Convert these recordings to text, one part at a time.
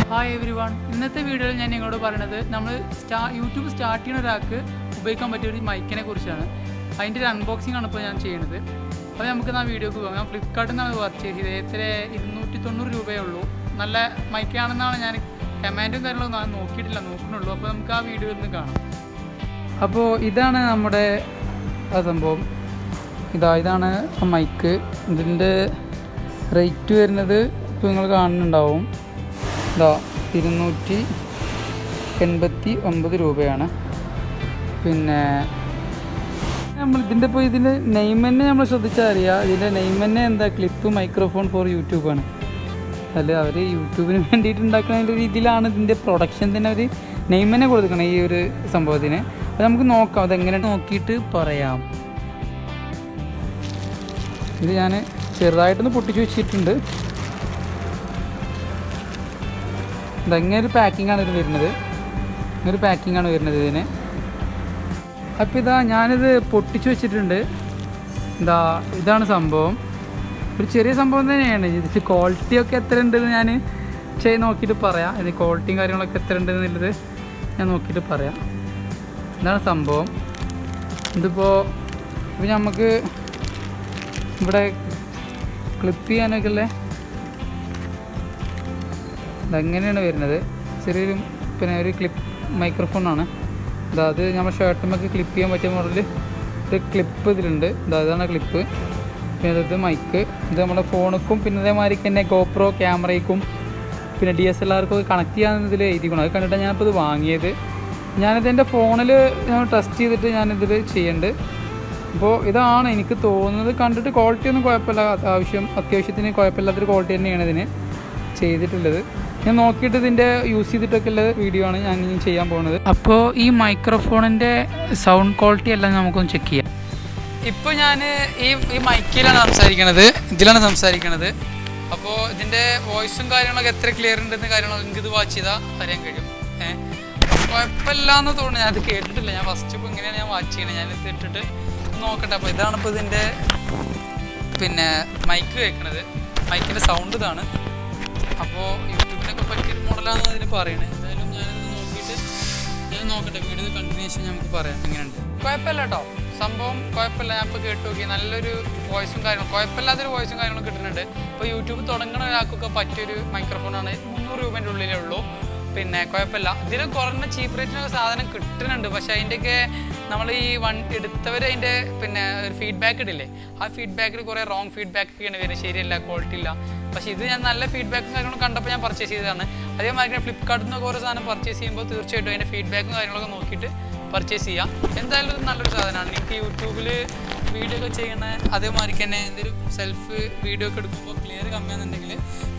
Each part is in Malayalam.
Hi every one. ഇന്നത്തെ വീഡിയോയിൽ ഞാൻ നിങ്ങളോട് പറയുന്നത് നമ്മൾ യൂട്യൂബ് സ്റ്റാർട്ട് ചെയ്യുന്ന ഒരാൾക്ക് ഉപയോഗിക്കാൻ പറ്റിയ ഒരു മൈക്കിനെ കുറിച്ചാണ്. അതിൻ്റെ ഒരു അൺബോക്സിംഗ് ആണ് ഇപ്പോൾ ഞാൻ ചെയ്യുന്നത്. അപ്പോൾ നമുക്ക് ആ വീഡിയോക്ക് പോകാം. ഞാൻ ഫ്ലിപ്കാർട്ടിൽ നിന്നാണ് പർച്ചേസ് ചെയ്തത്. എത്ര 290 രൂപയേ ഉള്ളൂ. നല്ല മൈക്കാണെന്നാണ് ഞാൻ കമാൻഡും കാര്യങ്ങളൊന്നും നോക്കുന്നുള്ളൂ. അപ്പോൾ നമുക്ക് ആ വീഡിയോയിൽ നിന്ന് കാണാം. അപ്പോൾ ഇതാണ് നമ്മുടെ ആ സംഭവം. ഇതാണ് ആ മൈക്ക്. ഇതിൻ്റെ റേറ്റ് വരുന്നത് ഇപ്പോൾ നിങ്ങൾ കാണുന്നുണ്ടാവും. 289 രൂപയാണ്. പിന്നെ നമ്മൾ ഇതിൻ്റെ നെയിം തന്നെ നമ്മൾ ശ്രദ്ധിച്ചാൽ അറിയാം. ഇതിൻ്റെ നെയിം തന്നെ എന്താ, ക്ലിപ്പ് മൈക്രോഫോൺ ഫോർ യൂട്യൂബാണ്. അല്ല, അവർ യൂട്യൂബിന് വേണ്ടിയിട്ട് ഉണ്ടാക്കുന്ന രീതിയിലാണ് ഇതിൻ്റെ പ്രൊഡക്ഷൻ തന്നെ അവർ നെയിം തന്നെ കൊടുക്കണം ഈ ഒരു സംഭവത്തിന്. അത് നമുക്ക് നോക്കാം, അതെങ്ങനെ നോക്കിയിട്ട് പറയാം. ഇത് ഞാൻ ചെറുതായിട്ടൊന്ന് പൊട്ടിച്ച് വെച്ചിട്ടുണ്ട്. ഇങ്ങനെ പാക്കിങ്ങാണ് ഇത് വരുന്നത്. ഇങ്ങനൊരു പാക്കിങ്ങാണ് വരുന്നത് ഇതിന്. അപ്പോൾ ഞാനിത് പൊട്ടിച്ച് വെച്ചിട്ടുണ്ട്. ഇതാണ് സംഭവം. ഒരു ചെറിയ സംഭവം തന്നെയാണ്. ഇത് ക്വാളിറ്റിയൊക്കെ എത്ര ഉണ്ടെന്ന് ഞാൻ നോക്കിയിട്ട് പറയാം. ഇത് ക്വാളിറ്റിയും കാര്യങ്ങളൊക്കെ എത്ര ഉണ്ടെന്നുള്ളത് ഞാൻ നോക്കിയിട്ട് പറയാം. ഇതാണ് സംഭവം. ഇതിപ്പോൾ നമുക്ക് ഇവിടെ ക്ലിപ്പ് ചെയ്യാനൊക്കെ ഉള്ള ഇതെങ്ങനെയാണ് വരുന്നത്. ചെറിയൊരു ഒരു ക്ലിപ്പ് മൈക്രോഫോണാണ്. അത് നമ്മൾ ഷർട്ടുമൊക്കെ ക്ലിപ്പ് ചെയ്യാൻ പറ്റിയ മോഡലിൽ ഒരു ക്ലിപ്പ് ഇതിലുണ്ട്. ഇതാണ് ക്ലിപ്പ്. പിന്നെ ഇത് മൈക്ക്. ഇത് നമ്മുടെ ഫോണുക്കും പിന്നെ അതേമാതിരി തന്നെ ഗോപ്രോ ക്യാമറയ്ക്കും പിന്നെ DSLRക്കൊക്കെ കണക്ട് ചെയ്യാമെന്നതിൽ എഴുതിക്കണം. അത് കണ്ടിട്ടാണ് ഞാനിപ്പോൾ ഇത് വാങ്ങിയത്. ഞാനിതെൻ്റെ ഫോണിൽ ഞാൻ ടെസ്റ്റ് ചെയ്തിട്ട് ഞാനിതിൽ ചെയ്യുന്നുണ്ട്. അപ്പോൾ ഇതാണ് എനിക്ക് തോന്നുന്നത്. കണ്ടിട്ട് ക്വാളിറ്റി ഒന്നും കുഴപ്പമില്ല. അത്യാവശ്യത്തിന് കുഴപ്പമില്ലാത്തൊരു ക്വാളിറ്റി തന്നെയാണ് ഇതിന് ചെയ്തിട്ടുള്ളത്. ഞാൻ നോക്കിയിട്ട് ഇതിൻ്റെ യൂസ് ചെയ്തിട്ടൊക്കെ ഉള്ള വീഡിയോ ആണ് ഞാൻ ഇനി ചെയ്യാൻ പോകുന്നത്. അപ്പോൾ ഈ മൈക്രോഫോണിൻ്റെ സൗണ്ട് ക്വാളിറ്റി എല്ലാം നമുക്കൊന്ന് ചെക്ക് ചെയ്യാം. ഇപ്പോൾ ഞാൻ ഈ മൈക്കിലാണ് ഇതിലാണ് സംസാരിക്കണത്. അപ്പോൾ ഇതിൻ്റെ വോയിസും കാര്യങ്ങളൊക്കെ എത്ര ക്ലിയർ ഉണ്ടെന്ന് കാര്യങ്ങളൊക്കെ എനിക്ക് ഇത് വാച്ച് ചെയ്താൽ അറിയാൻ കഴിയും. കുഴപ്പമില്ല എന്ന് തോന്നുന്നു. ഞാനത് കേട്ടിട്ടില്ല. ഞാൻ ഫസ്റ്റ് ഇപ്പോൾ ഇങ്ങനെയാണ് ഞാൻ വാച്ച് ചെയ്യണത്. ഞാനിത് ഇട്ടിട്ട് നോക്കട്ടെ. അപ്പോൾ ഇതാണിപ്പോൾ ഇതിൻ്റെ പിന്നെ മൈക്ക് കേൾക്കണത്. മൈക്കിൻ്റെ സൗണ്ട് ഇതാണ്. അപ്പോൾ യൂട്യൂബിനൊക്കെ പറ്റിയൊരു മോഡലാണെന്ന് അതിന് പറയണത്. എന്തായാലും ഞാനിത് നോക്കട്ടെ. വീഡിയോ കണ്ടിന്യൂഷൻ നമുക്ക് പറയാം എങ്ങനെയുണ്ട്. കുഴപ്പമില്ല കേട്ടോ, സംഭവം കുഴപ്പമില്ല. ഞാൻ ഇപ്പോൾ കേട്ട് നോക്കി. നല്ലൊരു വോയിസും കാര്യങ്ങളും കുഴപ്പമില്ലാത്തൊരു വോയിസും കാര്യങ്ങളും കിട്ടുന്നുണ്ട്. ഇപ്പോൾ യൂട്യൂബ് തുടങ്ങുന്ന ഒരാൾക്കൊക്കെ പറ്റിയൊരു മൈക്രോഫോണാണ്. 300 രൂപേൻ്റെ ഉള്ളിലേ ഉള്ളൂ. പിന്നെ കുഴപ്പമില്ല. ഇതിൽ കുറഞ്ഞ ചീപ്പ് റേറ്റിനൊക്കെ സാധനം കിട്ടുന്നുണ്ട്. പക്ഷേ അതിൻ്റെയൊക്കെ നമ്മൾ ഈ എടുത്തവർ അതിൻ്റെ പിന്നെ ഒരു ഫീഡ്ബാക്ക് ഇടില്ലേ, ആ ഫീഡ്ബാക്കിൽ കുറേ റോങ് ഫീഡ്ബാക്കൊക്കെയാണ് വരുന്നത്. ശരിയല്ല, ക്വാളിറ്റി ഇല്ല. പക്ഷേ ഇത് ഞാൻ നല്ല ഫീഡ്ബാക്കും കാര്യങ്ങളും കണ്ടപ്പോൾ ഞാൻ പർച്ചേസ് ചെയ്തതാണ്. അതേമാതിരി ഫ്ലിപ്കാർട്ടിൽ നിന്നൊക്കെ ഓരോ സാധനം പർച്ചേസ് ചെയ്യുമ്പോൾ തീർച്ചയായിട്ടും അതിൻ്റെ ഫീഡ്ബാക്കും കാര്യങ്ങളൊക്കെ നോക്കിയിട്ട് പർച്ചേസ് ചെയ്യാം. എന്തായാലും ഇത് നല്ലൊരു സാധനമാണ്. എനിക്ക് യൂട്യൂബിൽ വീഡിയോ ഒക്കെ ചെയ്യണ അതേമാതിരി തന്നെ എന്തൊരു സെൽഫ് വീഡിയോ ഒക്കെ എടുക്കുമ്പോൾ ക്ലിയർ കമ്മിയാണെന്നുണ്ടെങ്കിൽ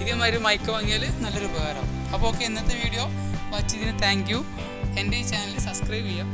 ഇതേമാതിരി മൈക്ക് വാങ്ങിയാൽ നല്ലൊരു ഉപകാരം. അപ്പോൾ ഓക്കെ, ഇന്നത്തെ വീഡിയോ വാച്ച് ചെയ്തതിന് താങ്ക് യു. എൻ്റെ ഈ ചാനൽ സബ്സ്ക്രൈബ് ചെയ്യാം.